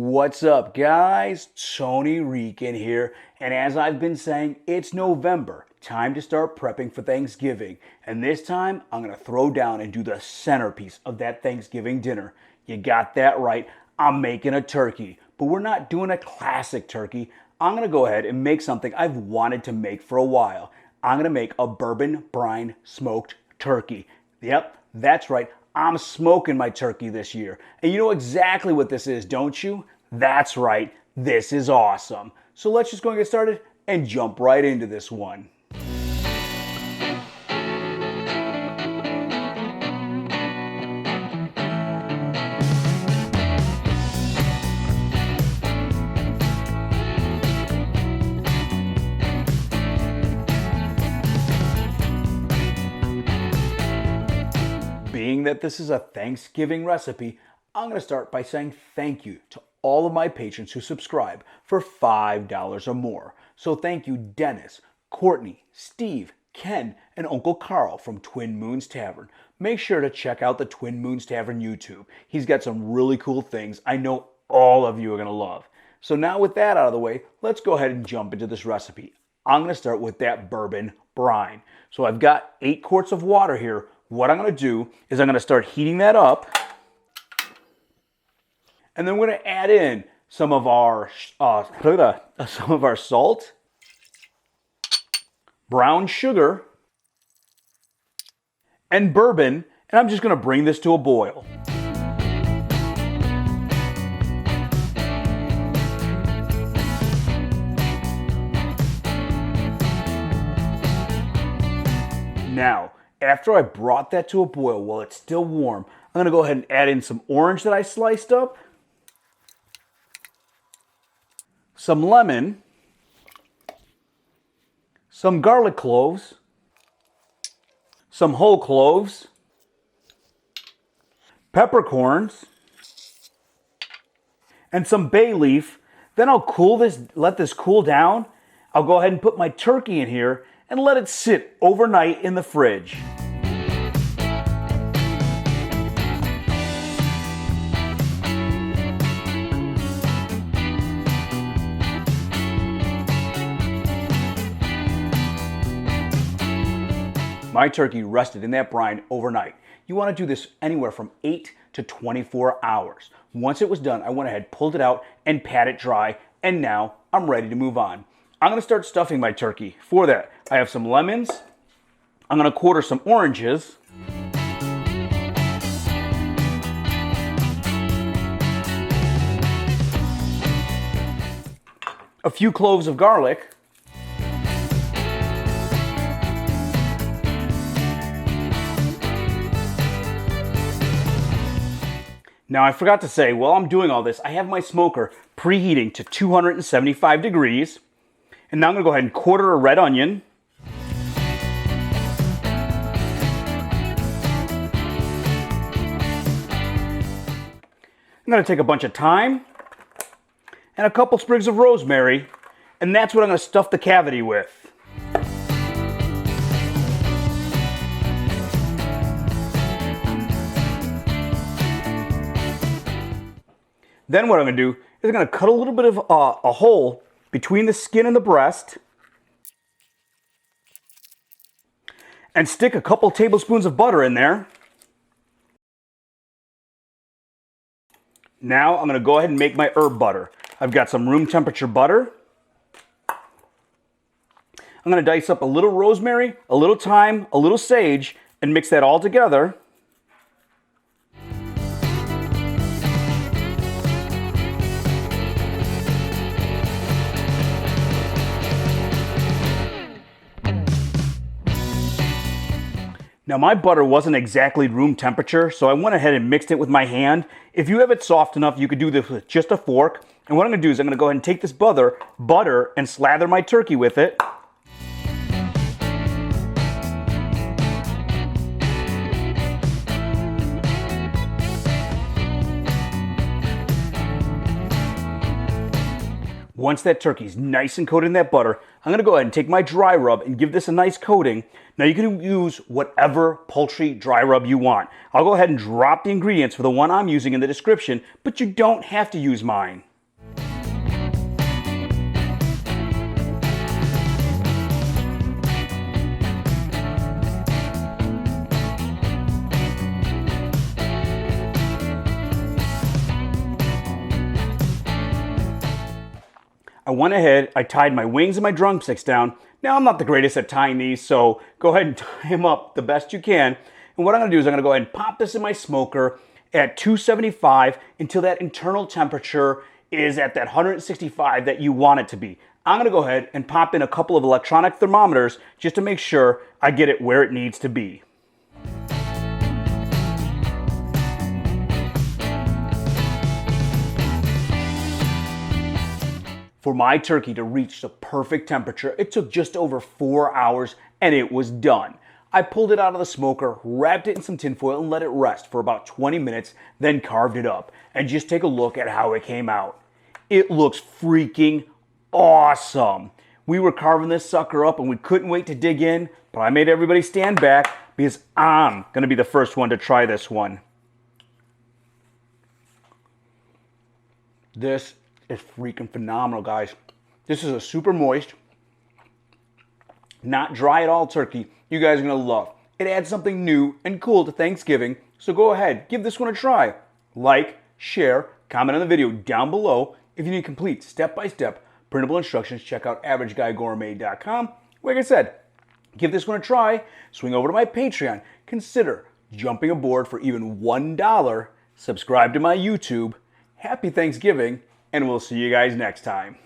What's up, guys? Tony Rican here, and as I've been saying, it's November. Time to start prepping for Thanksgiving, and this time I'm going to throw down and do the centerpiece of that Thanksgiving dinner. You got that right, I'm making a turkey, but we're not doing a classic turkey. I'm going to go ahead and make something I've wanted to make for a while. I'm going to make a bourbon brine smoked turkey. Yep, that's right. I'm smoking my turkey this year. And you know exactly what this is, don't you? That's right. This is awesome. So let's just go and get started and jump right into this one. Being that this is a Thanksgiving recipe, I'm going to start by saying thank you to all of my patrons who subscribe for $5 or more. So thank you Dennis, Courtney, Steve, Ken, and Uncle Carl from Twin Moons Tavern. Make sure to check out the Twin Moons Tavern YouTube. He's got some really cool things I know all of you are going to love. So now with that out of the way, let's go ahead and jump into this recipe. I'm going to start with that bourbon brine. So I've got 8 quarts of water here. What I'm going to do is I'm going to start heating that up, and then we're going to add in some of our salt, brown sugar, and bourbon, and I'm just going to bring this to a boil. Now, after I brought that to a boil while it's still warm, I'm going to go ahead and add in some orange that I sliced up, some lemon, some garlic cloves, some whole cloves, peppercorns, and some bay leaf. Then I'll let this cool down. I'll go ahead and put my turkey in here and let it sit overnight in the fridge. My turkey rested in that brine overnight. You want to do this anywhere from 8 to 24 hours. Once it was done, I went ahead, pulled it out, and pat it dry, and now I'm ready to move on. I'm going to start stuffing my turkey. For that, I have some lemons. I'm going to quarter some oranges. A few cloves of garlic. Now I forgot to say, while I'm doing all this, I have my smoker preheating to 275 degrees. And now I'm going to go ahead and quarter a red onion. I'm going to take a bunch of thyme and a couple sprigs of rosemary, and that's what I'm going to stuff the cavity with. Then what I'm going to do is I'm going to cut a little bit of a hole between the skin and the breast, and stick a couple tablespoons of butter in there. Now I'm going to go ahead and make my herb butter. I've got some room temperature butter. I'm going to dice up a little rosemary, a little thyme, a little sage, and mix that all together. Now my butter wasn't exactly room temperature, so I went ahead and mixed it with my hand. If you have it soft enough, you could do this with just a fork. And what I'm going to do is I'm going to go ahead and take this butter and slather my turkey with it. Once that turkey's nice and coated in that butter, I'm going to go ahead and take my dry rub and give this a nice coating. Now you can use whatever poultry dry rub you want. I'll go ahead and drop the ingredients for the one I'm using in the description, but you don't have to use mine. I went ahead, I tied my wings and my drumsticks down. Now, I'm not the greatest at tying these, so go ahead and tie them up the best you can. And what I'm going to do is I'm going to go ahead and pop this in my smoker at 275 until that internal temperature is at that 165 that you want it to be. I'm going to go ahead and pop in a couple of electronic thermometers just to make sure I get it where it needs to be. For my turkey to reach the perfect temperature, it took just over 4 hours and it was done. I pulled it out of the smoker, wrapped it in some tinfoil and let it rest for about 20 minutes, then carved it up. And just take a look at how it came out. It looks freaking awesome. We were carving this sucker up and we couldn't wait to dig in, but I made everybody stand back because I'm going to be the first one to try this one. This is freaking phenomenal, guys. This is a super moist, not dry at all turkey you guys are going to love. It adds something new and cool to Thanksgiving, so go ahead, give this one a try. Like, share, comment on the video down below. If you need complete step-by-step printable instructions, check out AverageGuyGourmet.com. Like I said, give this one a try. Swing over to my Patreon. Consider jumping aboard for even $1. Subscribe to my YouTube. Happy Thanksgiving, and we'll see you guys next time.